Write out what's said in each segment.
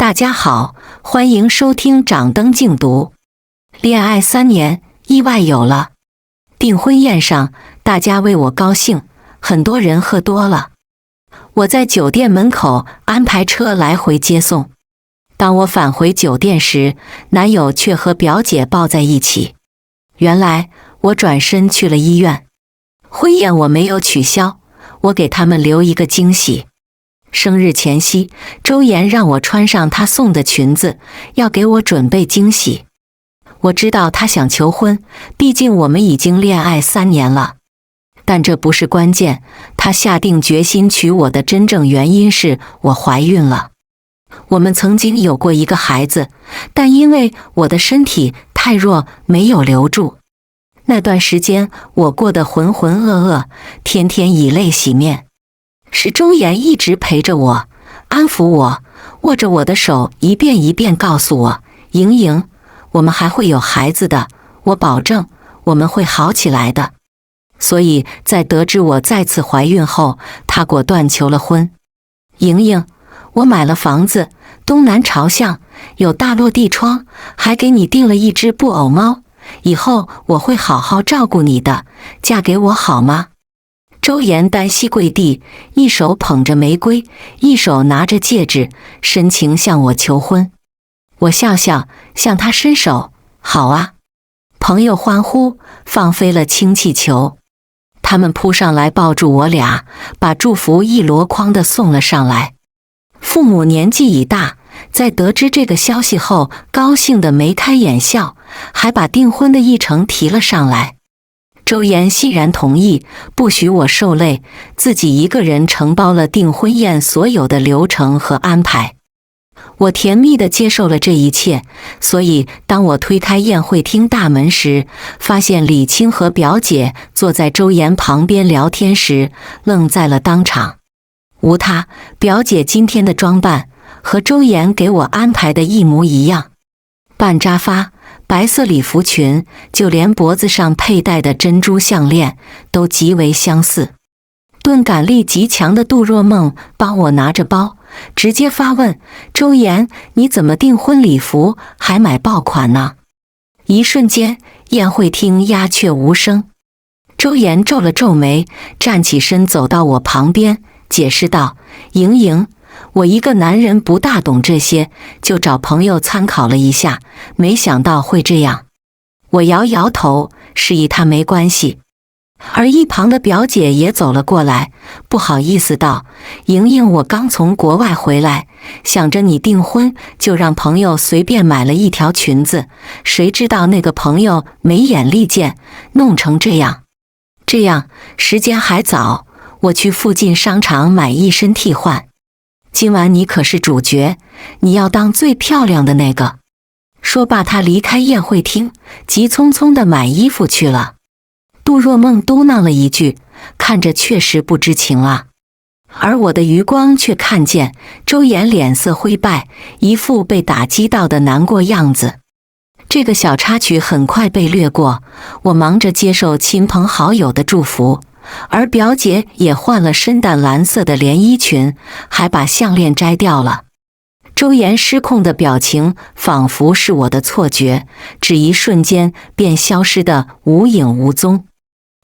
大家好，欢迎收听掌灯静读。恋爱3年，意外有了。订婚宴上，大家为我高兴，很多人喝多了。我在酒店门口安排车来回接送。当我返回酒店时，男友却和表姐抱在一起。原来我转身去了医院。婚宴我没有取消，我给他们留一个惊喜。生日前夕，周岩让我穿上她送的裙子，要给我准备惊喜。我知道她想求婚，毕竟我们已经恋爱3年了。但这不是关键，她下定决心娶我的真正原因是我怀孕了。我们曾经有过一个孩子，但因为我的身体太弱，没有留住。那段时间我过得浑浑噩噩，天天以泪洗面。是周岩一直陪着我，安抚我，握着我的手，一遍一遍告诉我，莹莹，我们还会有孩子的，我保证我们会好起来的。所以在得知我再次怀孕后，他果断求了婚。莹莹，我买了房子，东南朝向，有大落地窗，还给你订了一只布偶猫，以后我会好好照顾你的，嫁给我好吗？周岩单膝跪地，一手捧着玫瑰，一手拿着戒指，深情向我求婚。我笑笑，向他伸手，好啊。朋友欢呼，放飞了氢气球。他们扑上来抱住我俩，把祝福一箩筐地送了上来。父母年纪已大，在得知这个消息后，高兴得眉开眼笑，还把订婚的议程提了上来。周岩欣然同意，不许我受累，自己一个人承包了订婚宴所有的流程和安排。我甜蜜地接受了这一切，所以当我推开宴会厅大门时，发现李青和表姐坐在周岩旁边聊天时，愣在了当场。无他，表姐今天的装扮和周岩给我安排的一模一样，半扎发，白色礼服裙，就连脖子上佩戴的珍珠项链都极为相似。钝感力极强的杜若梦帮我拿着包，直接发问，周岩，你怎么订婚礼服还买爆款呢？一瞬间，宴会厅鸦雀无声。周岩皱了皱眉，站起身走到我旁边，解释道，莹莹，我一个男人不大懂这些，就找朋友参考了一下，没想到会这样。我摇摇头，示意他没关系。而一旁的表姐也走了过来，不好意思道，莹莹，我刚从国外回来，想着你订婚，就让朋友随便买了一条裙子，谁知道那个朋友没眼力见，弄成这样。这样，时间还早，我去附近商场买一身替换。今晚你可是主角，你要当最漂亮的那个。说罢，他离开宴会厅，急匆匆地买衣服去了。杜若梦嘟囔了一句，看着确实不知情啊。而我的余光却看见周岩脸色灰败，一副被打击到的难过样子。这个小插曲很快被略过，我忙着接受亲朋好友的祝福，而表姐也换了深淡蓝色的连衣裙，还把项链摘掉了。周岩失控的表情仿佛是我的错觉，只一瞬间便消失得无影无踪。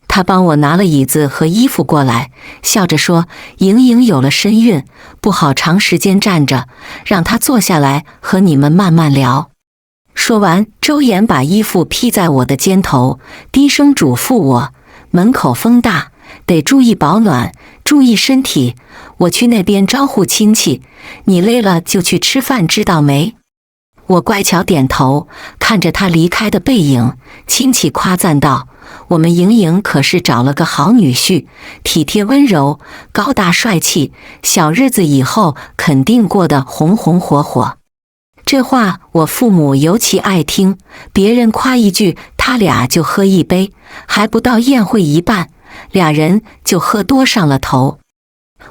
他帮我拿了椅子和衣服过来，笑着说，莹莹有了身孕，不好长时间站着，让她坐下来和你们慢慢聊。说完，周岩把衣服披在我的肩头，低声嘱咐我，门口风大，得注意保暖，注意身体，我去那边招呼亲戚，你累了就去吃饭，知道没？我乖巧点头，看着他离开的背影，亲戚夸赞道，我们莹莹可是找了个好女婿，体贴温柔，高大帅气，小日子以后肯定过得红红火火。这话我父母尤其爱听，别人夸一句，他俩就喝一杯，还不到宴会一半，俩人就喝多上了头。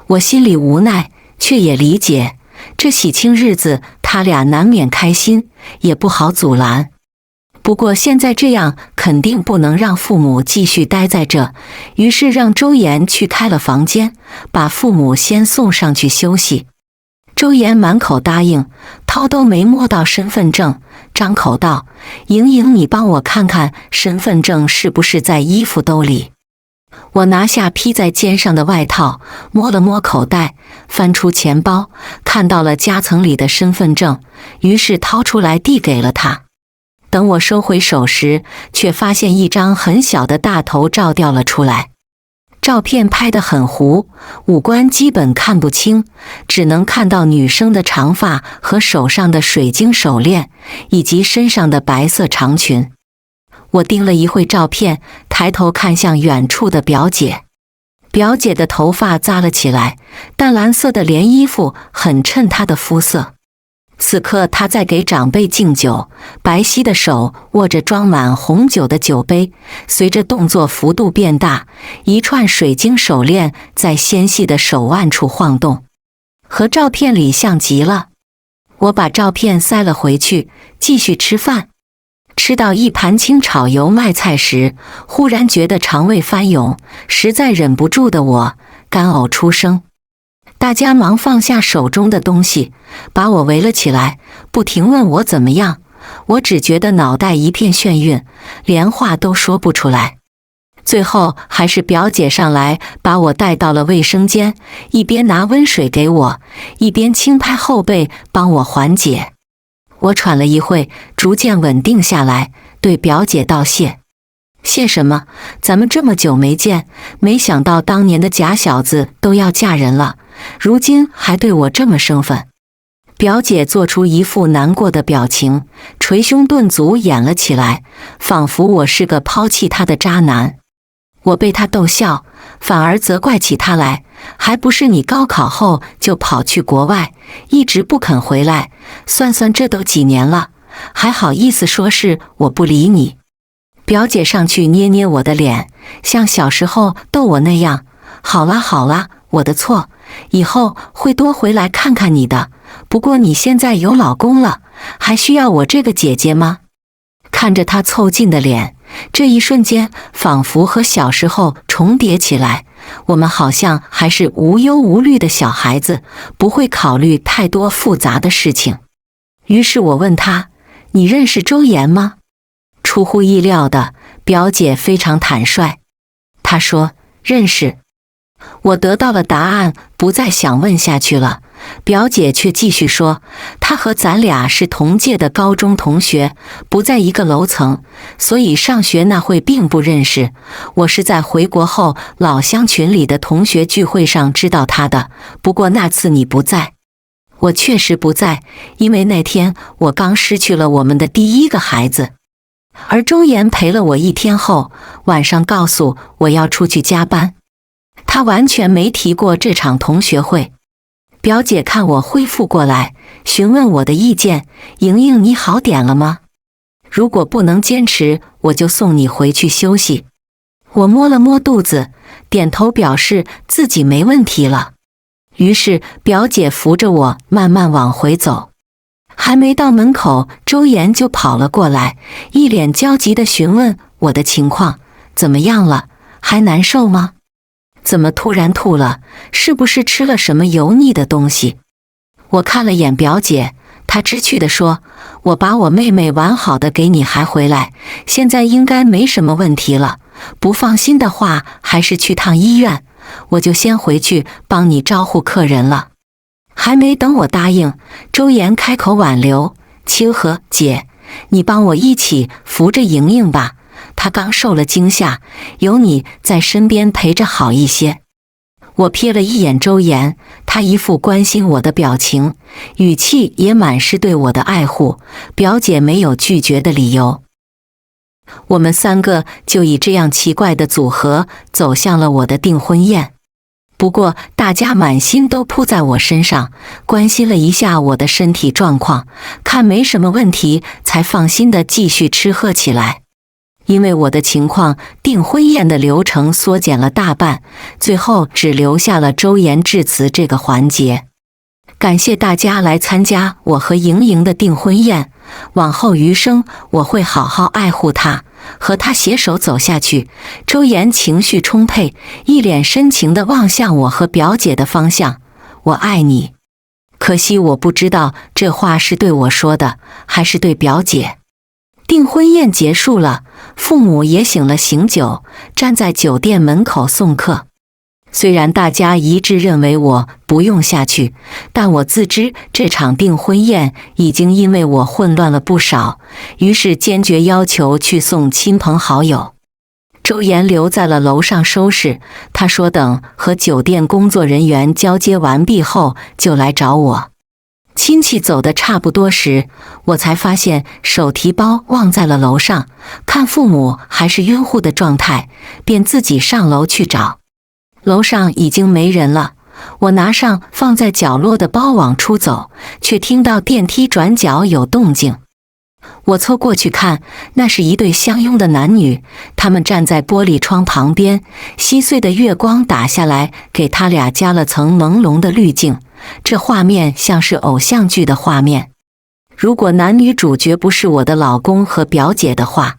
我心里无奈，却也理解，这喜庆日子他俩难免开心，也不好阻拦。不过现在这样肯定不能让父母继续待在这，于是让周岩去开了房间，把父母先送上去休息。周岩满口答应，掏都没摸到身份证，张口道：“莹莹，你帮我看看身份证是不是在衣服兜里。”我拿下披在肩上的外套，摸了摸口袋，翻出钱包，看到了夹层里的身份证，于是掏出来递给了他。等我收回手时，却发现一张很小的大头照掉了出来。照片拍得很糊，五官基本看不清，只能看到女生的长发和手上的水晶手链，以及身上的白色长裙。我盯了一会照片，抬头看向远处的表姐。表姐的头发扎了起来，淡蓝色的连衣服很衬她的肤色。此刻她在给长辈敬酒，白皙的手握着装满红酒的酒杯，随着动作幅度变大，一串水晶手链在纤细的手腕处晃动，和照片里像极了。我把照片塞了回去，继续吃饭。吃到一盘清炒油麦菜时，忽然觉得肠胃翻涌，实在忍不住的我干呕出声。大家忙放下手中的东西，把我围了起来，不停问我怎么样。我只觉得脑袋一片眩晕，连话都说不出来。最后还是表姐上来把我带到了卫生间，一边拿温水给我，一边轻拍后背帮我缓解。我喘了一会，逐渐稳定下来，对表姐道谢。谢什么？咱们这么久没见，没想到当年的假小子都要嫁人了，如今还对我这么生分。表姐做出一副难过的表情，捶胸顿足演了起来，仿佛我是个抛弃她的渣男。我被她逗笑，反而责怪起她来，还不是你高考后就跑去国外，一直不肯回来，算算这都几年了，还好意思说是我不理你。表姐上去捏捏我的脸，像小时候逗我那样，好啦好啦，我的错，以后会多回来看看你的，不过你现在有老公了，还需要我这个姐姐吗？看着她凑近的脸，这一瞬间仿佛和小时候重叠起来，我们好像还是无忧无虑的小孩子，不会考虑太多复杂的事情。于是我问她：“你认识周岩吗？”出乎意料的，表姐非常坦率，她说：“认识。”我得到了答案，不再想问下去了。表姐却继续说，她和咱俩是同届的高中同学，不在一个楼层，所以上学那会并不认识。我是在回国后老乡群里的同学聚会上知道她的，不过那次你不在。我确实不在，因为那天我刚失去了我们的第一个孩子。而周岩陪了我一天后，晚上告诉我要出去加班。他完全没提过这场同学会。表姐看我恢复过来，询问我的意见：“莹莹，你好点了吗？如果不能坚持，我就送你回去休息。”我摸了摸肚子，点头表示自己没问题了。于是表姐扶着我慢慢往回走。还没到门口，周岩就跑了过来，一脸焦急地询问我的情况：“怎么样了？还难受吗？怎么突然吐了？是不是吃了什么油腻的东西？”我看了眼表姐，她知趣地说：“我把我妹妹完好的给你还回来，现在应该没什么问题了。不放心的话，还是去趟医院，我就先回去帮你招呼客人了。”还没等我答应，周岩开口挽留：“清河姐，你帮我一起扶着莹莹吧，她刚受了惊吓，有你在身边陪着好一些。”我瞥了一眼周岩，他一副关心我的表情，语气也满是对我的爱护。表姐没有拒绝的理由。我们三个就以这样奇怪的组合走向了我的订婚宴。不过大家满心都扑在我身上，关心了一下我的身体状况，看没什么问题，才放心地继续吃喝起来。因为我的情况，订婚宴的流程缩减了大半，最后只留下了周岩致辞这个环节。感谢大家来参加我和莹莹的订婚宴，往后余生我会好好爱护她，和她携手走下去。周岩情绪充沛，一脸深情地望向我和表姐的方向：“我爱你。”可惜我不知道这话是对我说的，还是对表姐。订婚宴结束了，父母也醒了醒酒，站在酒店门口送客。虽然大家一致认为我不用下去，但我自知这场订婚宴已经因为我混乱了不少，于是坚决要求去送亲朋好友。周岩留在了楼上收拾，他说等和酒店工作人员交接完毕后就来找我。亲戚走得差不多时，我才发现手提包忘在了楼上，看父母还是晕乎的状态，便自己上楼去找。楼上已经没人了，我拿上放在角落的包往出走，却听到电梯转角有动静。我凑过去看，那是一对相拥的男女，他们站在玻璃窗旁边，稀碎的月光打下来，给他俩加了层朦胧的滤镜，这画面像是偶像剧的画面。如果男女主角不是我的老公和表姐的话，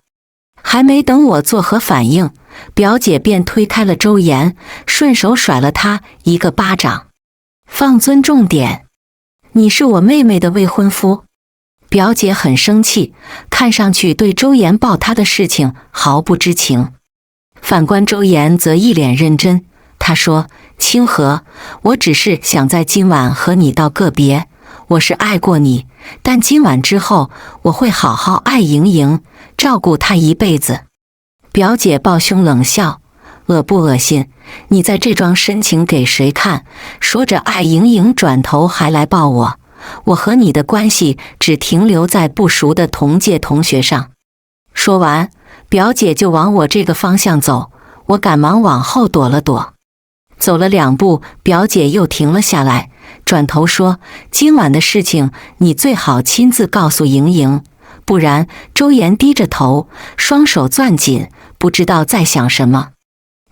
还没等我作何反应，表姐便推开了周岩，顺手甩了他一个巴掌。放尊重点，你是我妹妹的未婚夫。表姐很生气，看上去对周岩抱她的事情毫不知情。反观周岩则一脸认真，他说：清河，我只是想在今晚和你道个别，我是爱过你，但今晚之后我会好好爱莹莹，照顾她一辈子。表姐抱胸冷笑：恶不恶心？你在这桩深情给谁看？说着爱莹莹，转头还来抱我。我和你的关系只停留在不熟的同届同学上。说完，表姐就往我这个方向走，我赶忙往后躲了躲。走了2步，表姐又停了下来，转头说：今晚的事情你最好亲自告诉莹莹，不然。周岩低着头，双手攥紧，不知道在想什么。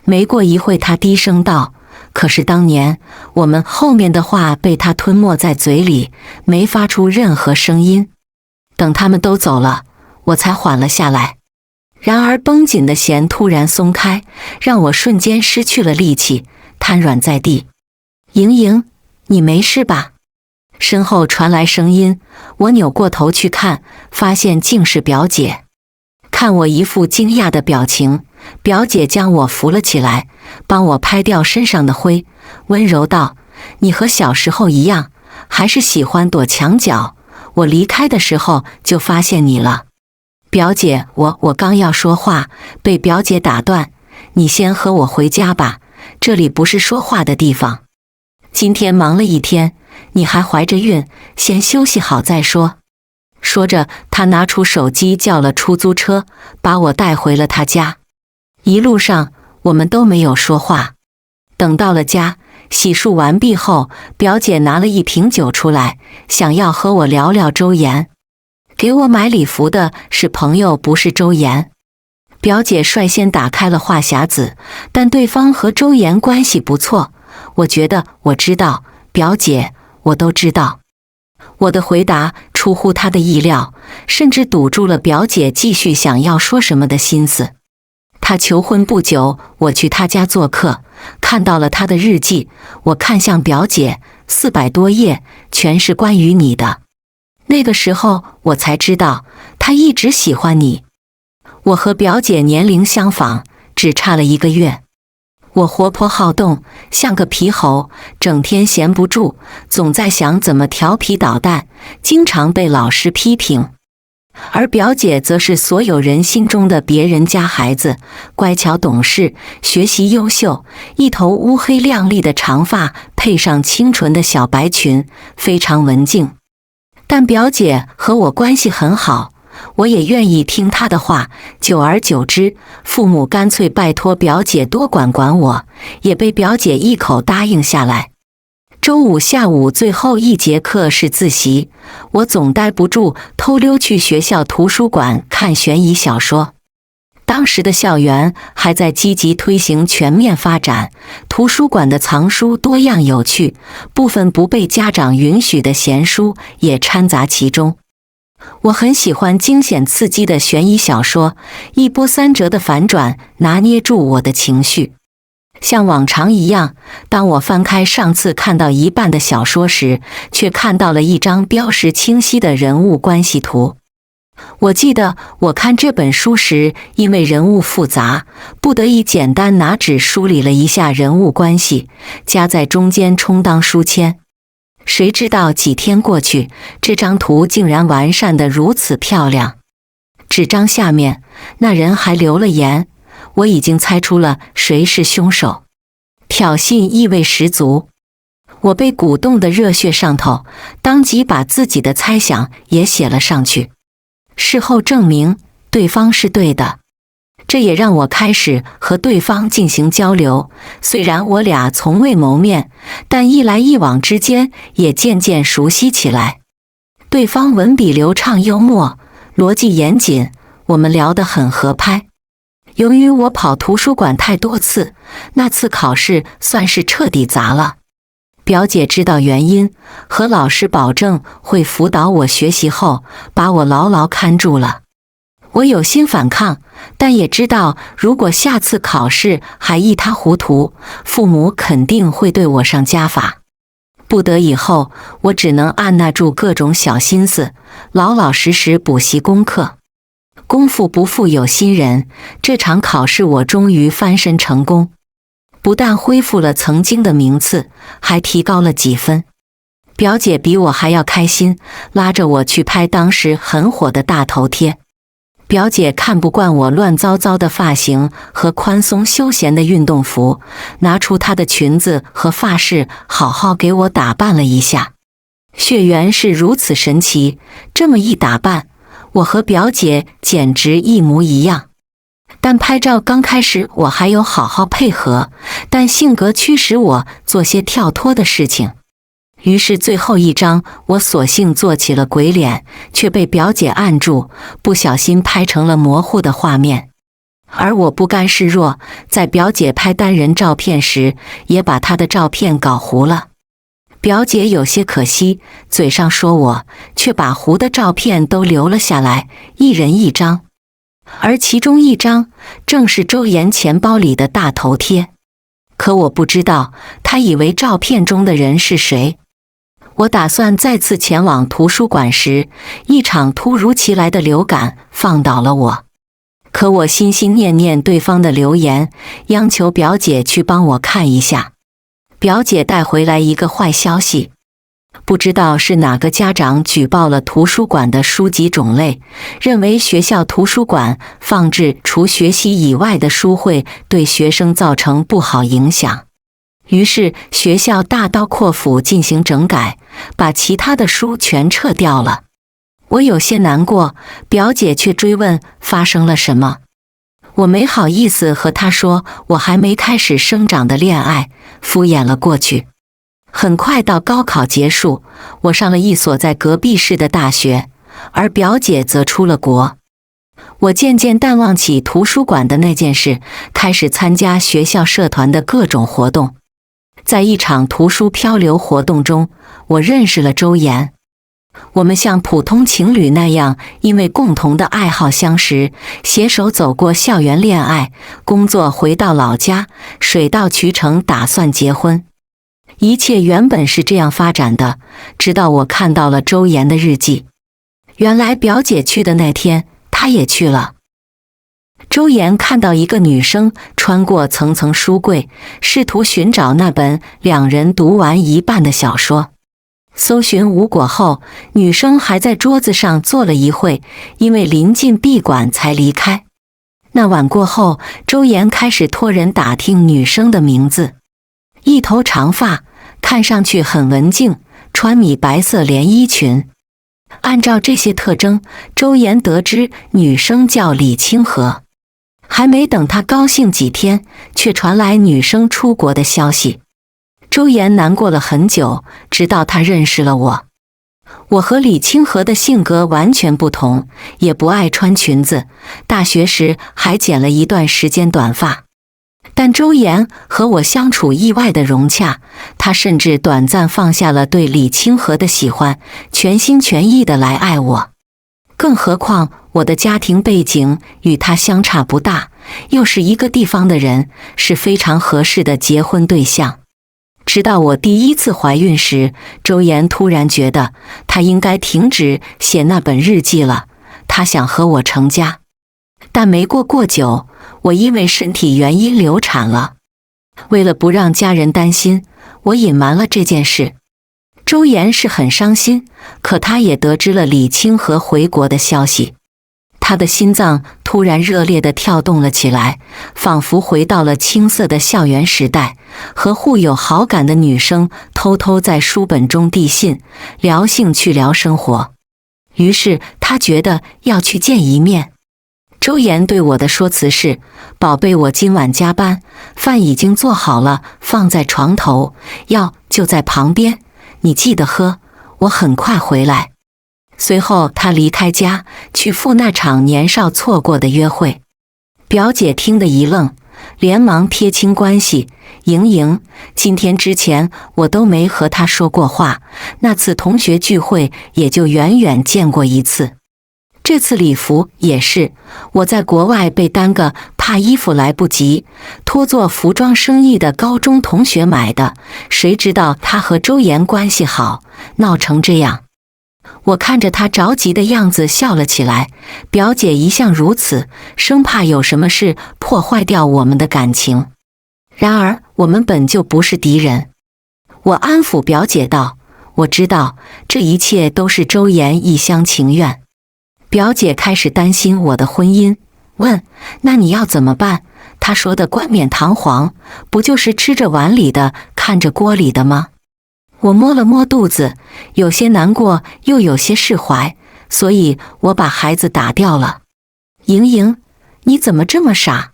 没过一会，他低声道：可是当年我们后面的话被他吞没在嘴里，没发出任何声音。等他们都走了，我才缓了下来。然而绷紧的弦突然松开，让我瞬间失去了力气，瘫软在地。莹莹，你没事吧？身后传来声音，我扭过头去看，发现竟是表姐。看我一副惊讶的表情，表姐将我扶了起来，帮我拍掉身上的灰，温柔道：你和小时候一样，还是喜欢躲墙角，我离开的时候就发现你了。表姐，我刚要说话，被表姐打断：你先和我回家吧，这里不是说话的地方。今天忙了一天，你还怀着孕，先休息好再说。说着，他拿出手机叫了出租车，把我带回了他家。一路上我们都没有说话。等到了家，洗漱完毕后，表姐拿了一瓶酒出来，想要和我聊聊周岩。给我买礼服的是朋友，不是周岩。表姐率先打开了话匣子，但对方和周岩关系不错。我觉得我知道，表姐，我都知道。我的回答出乎她的意料，甚至堵住了表姐继续想要说什么的心思。她求婚不久，我去她家做客，看到了她的日记，我看向表姐，400多页，全是关于你的。那个时候我才知道，她一直喜欢你。我和表姐年龄相仿，只差了1个月。我活泼好动，像个皮猴，整天闲不住，总在想怎么调皮捣蛋，经常被老师批评。而表姐则是所有人心中的别人家孩子，乖巧懂事，学习优秀，一头乌黑亮丽的长发配上清纯的小白裙，非常文静。但表姐和我关系很好，我也愿意听她的话，久而久之，父母干脆拜托表姐多管管我，也被表姐一口答应下来。周五下午最后1节课是自习，我总待不住，偷溜去学校图书馆看悬疑小说。当时的校园还在积极推行全面发展，图书馆的藏书多样有趣，部分不被家长允许的闲书也掺杂其中。我很喜欢惊险刺激的悬疑小说，一波三折的反转拿捏住我的情绪。像往常一样，当我翻开上次看到一半的小说时，却看到了一张标识清晰的人物关系图。我记得我看这本书时，因为人物复杂，不得已简单拿纸梳理了一下人物关系，夹在中间充当书签。谁知道几天过去，这张图竟然完善得如此漂亮。纸张下面，那人还留了言，我已经猜出了谁是凶手，挑衅意味十足。我被鼓动的热血上头，当即把自己的猜想也写了上去。事后证明，对方是对的，这也让我开始和对方进行交流。虽然我俩从未谋面，但一来一往之间也渐渐熟悉起来。对方文笔流畅幽默，逻辑严谨，我们聊得很合拍。由于我跑图书馆太多次，那次考试算是彻底砸了。表姐知道原因，和老师保证会辅导我学习后，把我牢牢看住了。我有心反抗，但也知道如果下次考试还一塌糊涂，父母肯定会对我上家法。不得已后，我只能按捺住各种小心思，老老实实补习功课。功夫不负有心人，这场考试我终于翻身成功。不但恢复了曾经的名次，还提高了几分。表姐比我还要开心，拉着我去拍当时很火的大头贴。表姐看不惯我乱糟糟的发型和宽松休闲的运动服，拿出她的裙子和发饰，好好给我打扮了一下。血缘是如此神奇，这么一打扮，我和表姐简直一模一样。但拍照刚开始我还有好好配合，但性格驱使我做些跳脱的事情。于是最后一张我索性做起了鬼脸，却被表姐按住，不小心拍成了模糊的画面。而我不甘示弱，在表姐拍单人照片时，也把她的照片搞糊了。表姐有些可惜，嘴上说我，却把糊的照片都留了下来，一人一张。而其中一张正是周岩钱包里的大头贴，可我不知道，他以为照片中的人是谁。我打算再次前往图书馆时，一场突如其来的流感放倒了我。可我心心念念对方的留言，央求表姐去帮我看一下。表姐带回来一个坏消息，不知道是哪个家长举报了图书馆的书籍种类，认为学校图书馆放置除学习以外的书会对学生造成不好影响。于是学校大刀阔斧进行整改，把其他的书全撤掉了。我有些难过，表姐却追问发生了什么。我没好意思和她说我还没开始生长的恋爱，敷衍了过去。很快到高考结束，我上了一所在隔壁市的大学，而表姐则出了国。我渐渐淡忘起图书馆的那件事，开始参加学校社团的各种活动。在一场图书漂流活动中，我认识了周岩。我们像普通情侣那样，因为共同的爱好相识，携手走过校园恋爱，工作回到老家，水到渠成打算结婚。一切原本是这样发展的，直到我看到了周岩的日记。原来表姐去的那天，他也去了。周岩看到一个女生穿过层层书柜，试图寻找那本两人读完一半的小说。搜寻无果后，女生还在桌子上坐了一会，因为临近闭馆才离开。那晚过后，周岩开始托人打听女生的名字。一头长发，看上去很文静，穿米白色连衣裙。按照这些特征，周岩得知女生叫李清河。还没等他高兴几天，却传来女生出国的消息。周岩难过了很久，直到他认识了我。我和李清河的性格完全不同，也不爱穿裙子，大学时还剪了一段时间短发。但周岩和我相处意外的融洽，他甚至短暂放下了对李清河的喜欢，全心全意地来爱我。更何况我的家庭背景与他相差不大，又是一个地方的人，是非常合适的结婚对象。直到我第一次怀孕时，周岩突然觉得他应该停止写那本日记了，他想和我成家。但没过久，我因为身体原因流产了。为了不让家人担心，我隐瞒了这件事。周岩是很伤心，可他也得知了李清河回国的消息。他的心脏突然热烈地跳动了起来，仿佛回到了青涩的校园时代，和互有好感的女生偷偷在书本中递信，聊兴趣聊生活。于是他觉得要去见一面。周岩对我的说辞是：宝贝，我今晚加班，饭已经做好了，放在床头，药就在旁边，你记得喝，我很快回来。随后他离开家，去赴那场年少错过的约会。表姐听得一愣，连忙撇清关系：莹莹，今天之前我都没和她说过话，那次同学聚会也就远远见过一次。这次礼服也是我在国外被单个怕衣服来不及，托做服装生意的高中同学买的，谁知道他和周岩关系好，闹成这样。我看着他着急的样子笑了起来，表姐一向如此，生怕有什么事破坏掉我们的感情。然而我们本就不是敌人。我安抚表姐道：我知道这一切都是周岩一厢情愿。表姐开始担心我的婚姻，问：那你要怎么办？他说的冠冕堂皇，不就是吃着碗里的看着锅里的吗？我摸了摸肚子，有些难过又有些释怀，所以我把孩子打掉了。莹莹，你怎么这么傻？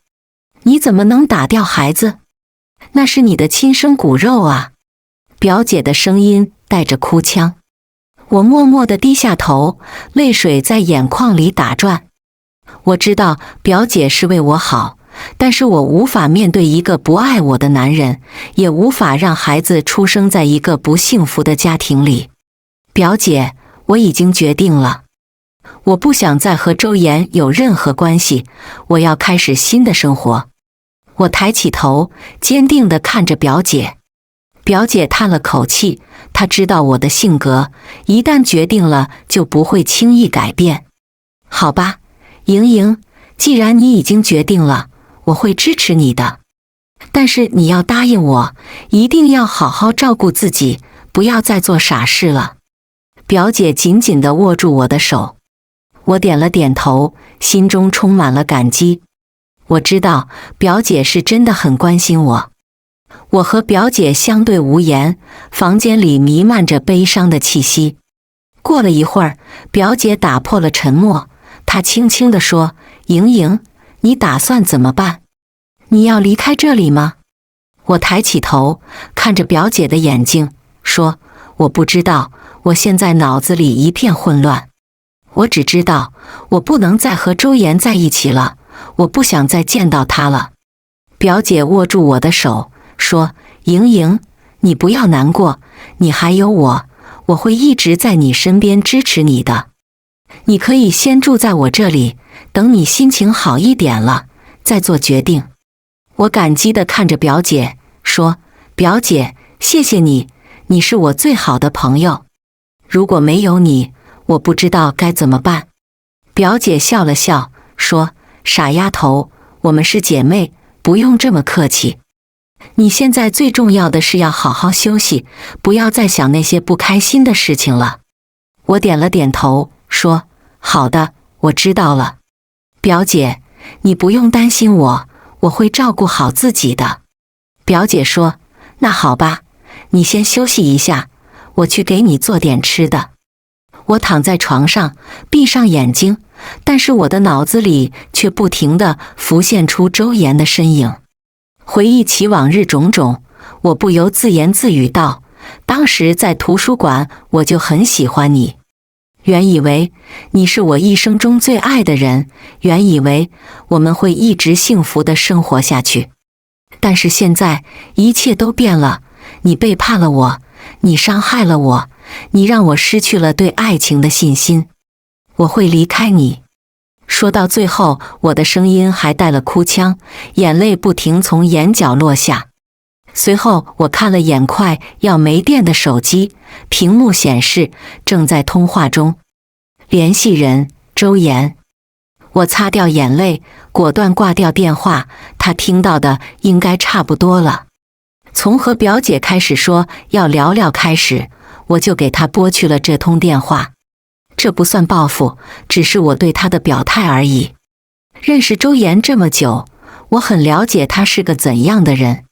你怎么能打掉孩子？那是你的亲生骨肉啊！表姐的声音带着哭腔。我默默地低下头，泪水在眼眶里打转。我知道表姐是为我好，但是我无法面对一个不爱我的男人，也无法让孩子出生在一个不幸福的家庭里。表姐，我已经决定了，我不想再和周岩有任何关系，我要开始新的生活。我抬起头，坚定地看着表姐。表姐叹了口气，她知道我的性格，一旦决定了就不会轻易改变。好吧，莹莹，既然你已经决定了，我会支持你的。但是你要答应我，一定要好好照顾自己，不要再做傻事了。表姐紧紧地握住我的手。我点了点头，心中充满了感激。我知道表姐是真的很关心我。我和表姐相对无言，房间里弥漫着悲伤的气息。过了一会儿，表姐打破了沉默，她轻轻地说：莹莹，你打算怎么办？你要离开这里吗？我抬起头，看着表姐的眼睛，说：我不知道，我现在脑子里一片混乱。我只知道，我不能再和周岩在一起了，我不想再见到他了。表姐握住我的手，说：莹莹，你不要难过，你还有我，我会一直在你身边支持你的。你可以先住在我这里，等你心情好一点了，再做决定。我感激地看着表姐，说：表姐，谢谢你，你是我最好的朋友。如果没有你，我不知道该怎么办。表姐笑了笑，说：傻丫头，我们是姐妹，不用这么客气。你现在最重要的是要好好休息，不要再想那些不开心的事情了。我点了点头，说：好的，我知道了。表姐，你不用担心我，我会照顾好自己的。表姐说：那好吧，你先休息一下，我去给你做点吃的。我躺在床上，闭上眼睛，但是我的脑子里却不停地浮现出周岩的身影。回忆起往日种种，我不由自言自语道：当时在图书馆，我就很喜欢你。原以为你是我一生中最爱的人，原以为我们会一直幸福地生活下去。但是现在一切都变了，你背叛了我，你伤害了我，你让我失去了对爱情的信心。我会离开你。说到最后，我的声音还带了哭腔，眼泪不停从眼角落下。随后我看了眼快要没电的手机，屏幕显示正在通话中，联系人周岩。我擦掉眼泪，果断挂掉电话。他听到的应该差不多了。从和表姐开始说要聊聊开始，我就给他拨去了这通电话。这不算报复，只是我对他的表态而已。认识周岩这么久，我很了解他是个怎样的人。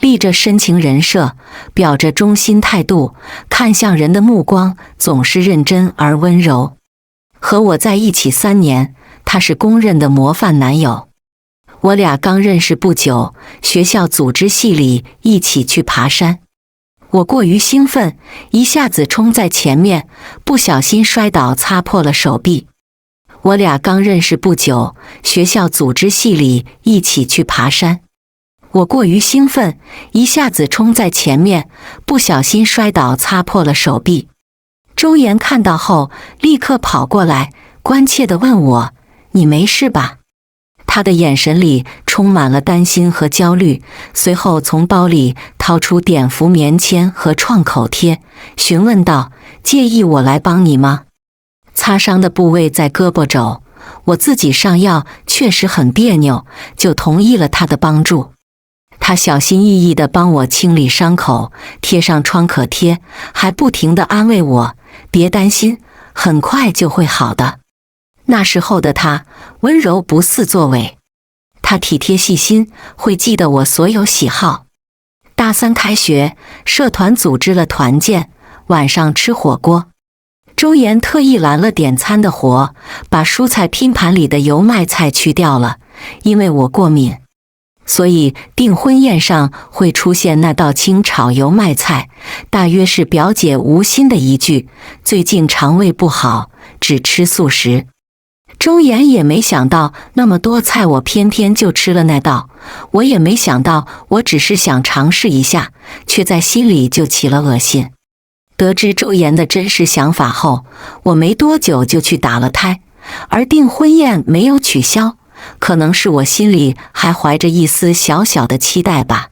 立着深情人设，表着忠心态度，看向人的目光总是认真而温柔。和我在一起3年，他是公认的模范男友。我俩刚认识不久，学校组织系里一起去爬山。我过于兴奋，一下子冲在前面，不小心摔倒，擦破了手臂。我俩刚认识不久，学校组织系里一起去爬山。我过于兴奋，一下子冲在前面，不小心摔倒，擦破了手臂。周岩看到后，立刻跑过来，关切地问我：“你没事吧？”他的眼神里充满了担心和焦虑，随后从包里掏出碘伏棉签和创口贴，询问道：“介意我来帮你吗？”擦伤的部位在胳膊肘，我自己上药确实很别扭，就同意了他的帮助。他小心翼翼地帮我清理伤口，贴上创可贴，还不停地安慰我：“别担心，很快就会好的。”那时候的他温柔不似作伪，他体贴细心，会记得我所有喜好。大3开学，社团组织了团建，晚上吃火锅。周岩特意拦了点餐的活，把蔬菜拼盘里的油麦菜去掉了，因为我过敏。所以订婚宴上会出现那道清炒油麦菜，大约是表姐无心的一句：“最近肠胃不好，只吃素食。”周岩也没想到那么多菜，我偏偏就吃了那道。我也没想到，我只是想尝试一下，却在心里就起了恶心。得知周岩的真实想法后，我没多久就去打了胎，而订婚宴没有取消。可能是我心里还怀着一丝小小的期待吧。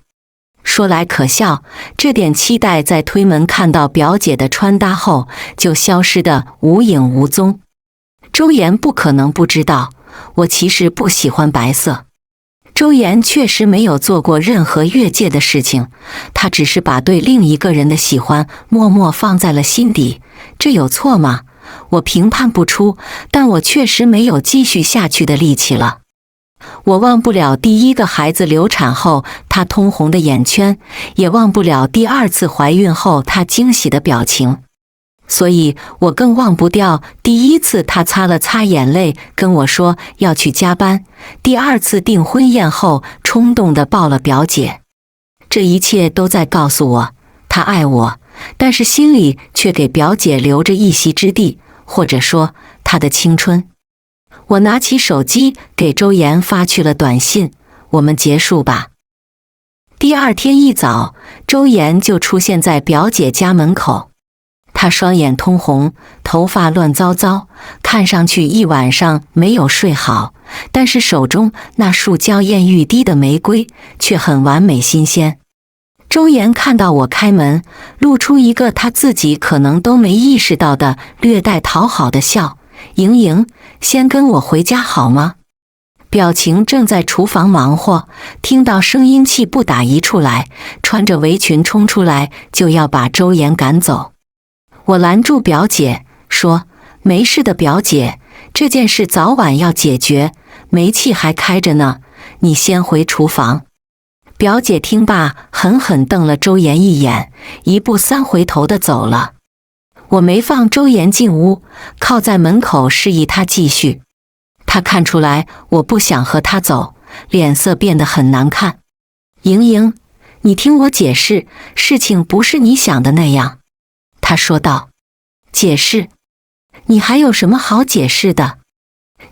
说来可笑，这点期待在推门看到表姐的穿搭后就消失得无影无踪。周岩不可能不知道，我其实不喜欢白色。周岩确实没有做过任何越界的事情，他只是把对另一个人的喜欢默默放在了心底，这有错吗？我评判不出，但我确实没有继续下去的力气了。我忘不了第一个孩子流产后她通红的眼圈，也忘不了第2次怀孕后她惊喜的表情，所以我更忘不掉第1次她擦了擦眼泪跟我说要去加班，第2次订婚宴后冲动地抱了表姐。这一切都在告诉我，她爱我，但是心里却给表姐留着一席之地，或者说她的青春。我拿起手机给周岩发去了短信：“我们结束吧。”第2天一早，周岩就出现在表姐家门口。他双眼通红，头发乱糟糟，看上去一晚上没有睡好，但是手中那束娇艳欲滴的玫瑰却很完美新鲜。周岩看到我开门，露出一个他自己可能都没意识到的略带讨好的笑：“莹莹，先跟我回家好吗？”表情正在厨房忙活，听到声音气不打一处来，穿着围裙冲出来就要把周岩赶走。我拦住表姐说：“没事的，表姐，这件事早晚要解决，煤气还开着呢，你先回厨房。”表姐听罢，狠狠瞪了周岩一眼，1步3回头的走了。我没放周岩进屋，靠在门口示意他继续。他看出来我不想和他走，脸色变得很难看。“莹莹，你听我解释，事情不是你想的那样。”他说道。“解释？你还有什么好解释的？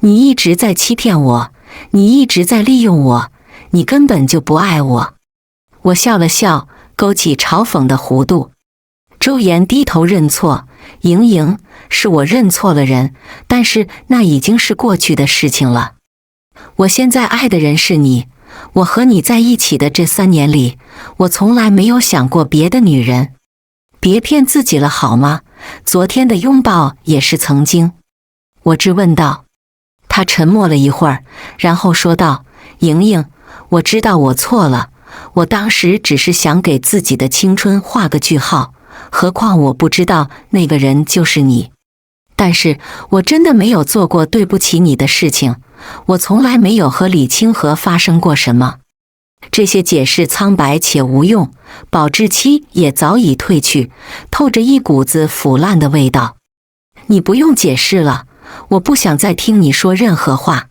你一直在欺骗我，你一直在利用我，你根本就不爱我。”我笑了笑，勾起嘲讽的弧度。周岩低头认错：“莹莹，是我认错了人，但是那已经是过去的事情了。我现在爱的人是你，我和你在一起的这3年里，我从来没有想过别的女人。别骗自己了好吗？昨天的拥抱也是曾经。我质问道。他沉默了一会儿，然后说道：莹莹，我知道我错了，我当时只是想给自己的青春画个句号，何况我不知道那个人就是你。但是我真的没有做过对不起你的事情，我从来没有和李清河发生过什么。这些解释苍白且无用，保质期也早已褪去，透着一股子腐烂的味道。你不用解释了，我不想再听你说任何话，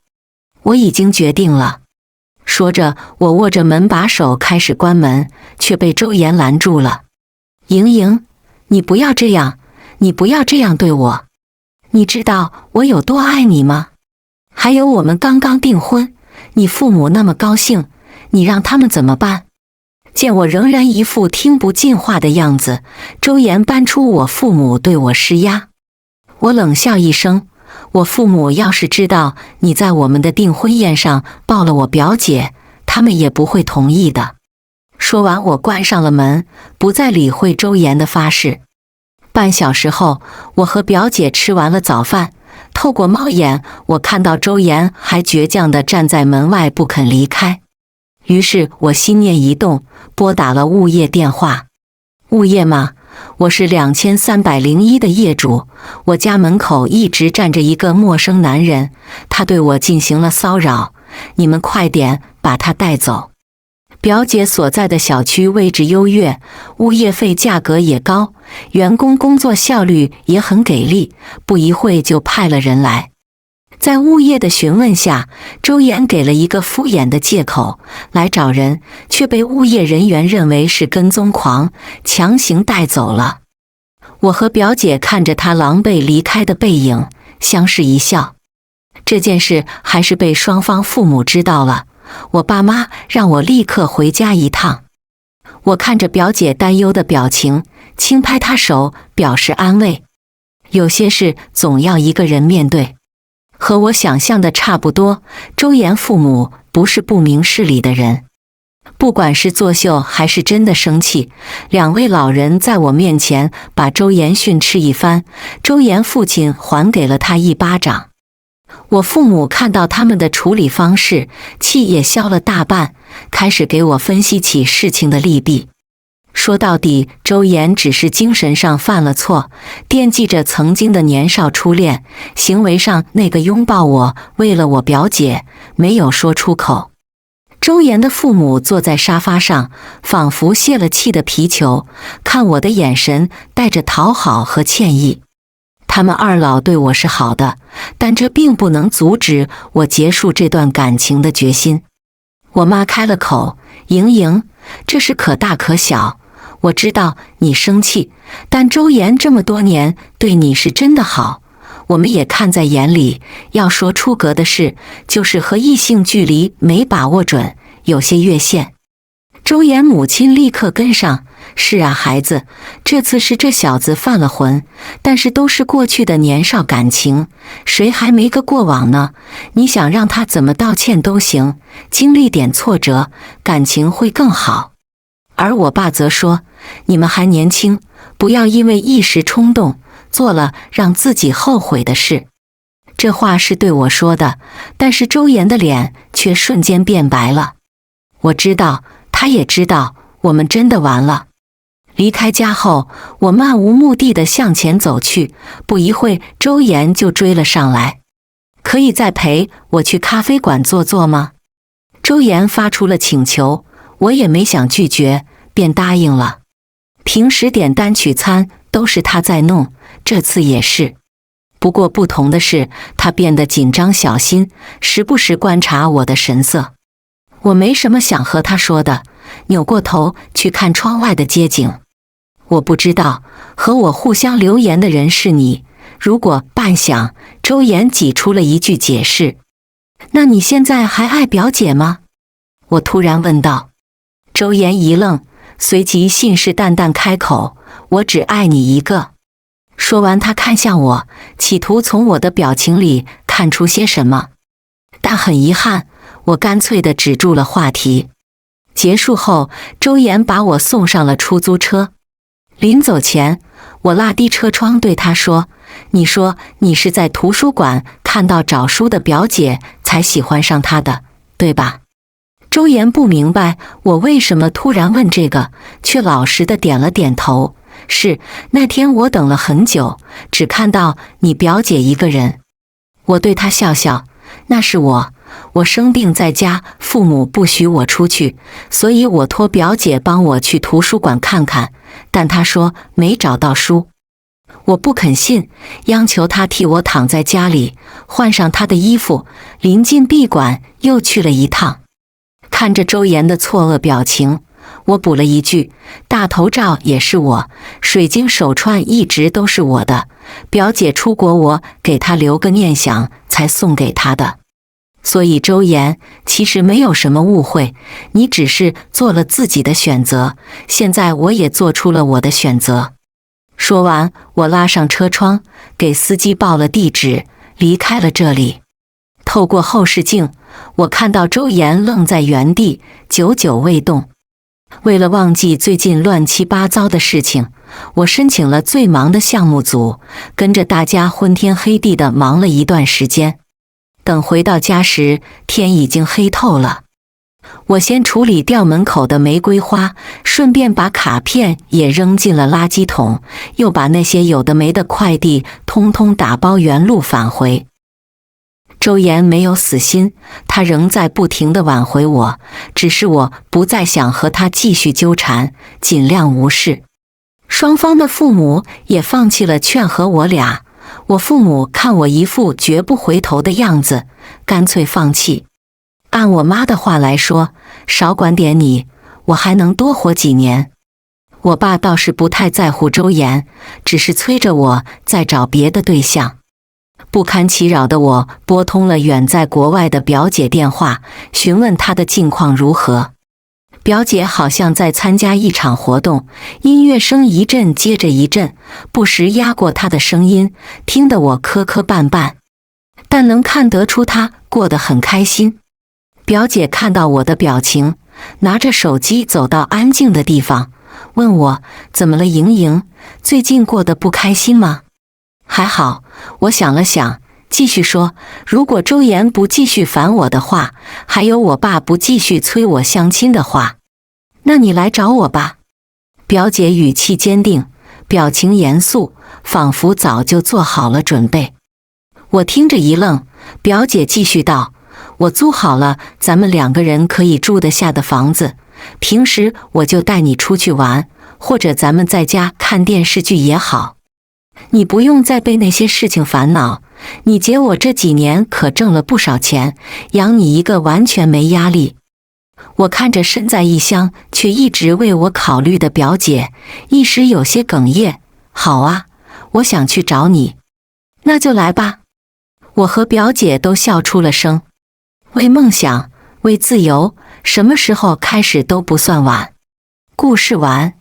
我已经决定了。说着，我握着门把手开始关门，却被周岩拦住了。莹莹，你不要这样，你不要这样对我。你知道我有多爱你吗？还有我们刚刚订婚，你父母那么高兴，你让他们怎么办？见我仍然一副听不进话的样子，周岩搬出我父母对我施压。我冷笑一声，我父母要是知道你在我们的订婚宴上抱了我表姐，他们也不会同意的。说完，我关上了门，不再理会周岩的发誓。半小时后，我和表姐吃完了早饭，透过猫眼，我看到周岩还倔强地站在门外不肯离开。于是我心念一动，拨打了物业电话。物业吗？我是2301的业主，我家门口一直站着一个陌生男人，他对我进行了骚扰，你们快点把他带走。表姐所在的小区位置优越，物业费价格也高，员工工作效率也很给力，不一会就派了人来。在物业的询问下，周岩给了一个敷衍的借口来找人，却被物业人员认为是跟踪狂，强行带走了。我和表姐看着他狼狈离开的背影，相视一笑。这件事还是被双方父母知道了，我爸妈让我立刻回家一趟。我看着表姐担忧的表情，轻拍她手表示安慰。有些事总要一个人面对。和我想象的差不多，周岩父母不是不明事理的人。不管是作秀还是真的生气，两位老人在我面前把周岩训斥一番，周岩父亲还给了他一巴掌。我父母看到他们的处理方式，气也消了大半，开始给我分析起事情的利弊。说到底，周岩只是精神上犯了错，惦记着曾经的年少初恋，行为上那个拥抱我，为了我表姐，没有说出口。周岩的父母坐在沙发上，仿佛泄了气的皮球，看我的眼神带着讨好和歉意。他们二老对我是好的，但这并不能阻止我结束这段感情的决心。我妈开了口：莹莹，这事可大可小，我知道你生气，但周岩这么多年对你是真的好，我们也看在眼里。要说出格的事，就是和异性距离没把握准，有些越线。周岩母亲立刻跟上：是啊，孩子，这次是这小子犯了浑，但是都是过去的年少感情，谁还没个过往呢？你想让他怎么道歉都行，经历点挫折，感情会更好。而我爸则说：你们还年轻，不要因为一时冲动做了让自己后悔的事。这话是对我说的，但是周岩的脸却瞬间变白了。我知道，他也知道，我们真的完了。离开家后，我漫无目的地向前走去，不一会周岩就追了上来。可以再陪我去咖啡馆坐坐吗？周岩发出了请求，我也没想拒绝，便答应了。平时点单取餐都是他在弄，这次也是。不过不同的是，他变得紧张小心，时不时观察我的神色。我没什么想和他说的，扭过头去看窗外的街景。我不知道和我互相留言的人是你。如果半晌，周岩挤出了一句解释：那你现在还爱表姐吗？我突然问道。周岩一愣，随即信誓旦旦开口：我只爱你一个。说完，他看向我，企图从我的表情里看出些什么，但很遗憾，我干脆地止住了话题。结束后，周岩把我送上了出租车。临走前，我拉低车窗对他说：“你说你是在图书馆看到找书的表姐才喜欢上她的，对吧？”周岩不明白我为什么突然问这个，却老实地点了点头。是，那天我等了很久，只看到你表姐一个人。我对他笑笑，那是我生病在家，父母不许我出去，所以我托表姐帮我去图书馆看看，但她说没找到书。我不肯信，央求她替我躺在家里，换上她的衣服，临近闭馆又去了一趟。看着周岩的错愕表情，我补了一句：大头照也是我，水晶手串一直都是我的，表姐出国我给她留个念想才送给她的。所以周岩，其实没有什么误会，你只是做了自己的选择，现在我也做出了我的选择。说完，我拉上车窗，给司机报了地址，离开了这里。透过后视镜，我看到周岩愣在原地，久久未动。为了忘记最近乱七八糟的事情，我申请了最忙的项目组，跟着大家昏天黑地的忙了一段时间。等回到家时，天已经黑透了。我先处理掉门口的玫瑰花，顺便把卡片也扔进了垃圾桶，又把那些有的没的快递通通打包原路返回。周岩没有死心，他仍在不停地挽回我，只是我不再想和他继续纠缠，尽量无视。双方的父母也放弃了劝和我俩，我父母看我一副绝不回头的样子，干脆放弃。按我妈的话来说，少管点你，我还能多活几年。我爸倒是不太在乎周岩，只是催着我再找别的对象。不堪其扰的我拨通了远在国外的表姐电话，询问她的近况如何。表姐好像在参加一场活动，音乐声一阵接着一阵，不时压过她的声音，听得我磕磕绊绊，但能看得出她过得很开心。表姐看到我的表情，拿着手机走到安静的地方，问我怎么了，莹莹，最近过得不开心吗？还好，我想了想，继续说，如果周岩不继续烦我的话，还有我爸不继续催我相亲的话，那你来找我吧。表姐语气坚定，表情严肃，仿佛早就做好了准备。我听着一愣，表姐继续道，我租好了咱们2个人可以住得下的房子，平时我就带你出去玩，或者咱们在家看电视剧也好。你不用再被那些事情烦恼，你姐我这几年可挣了不少钱，养你一个完全没压力。我看着身在异乡却一直为我考虑的表姐，一时有些哽咽。好啊，我想去找你。那就来吧。我和表姐都笑出了声。为梦想，为自由，什么时候开始都不算晚。故事完。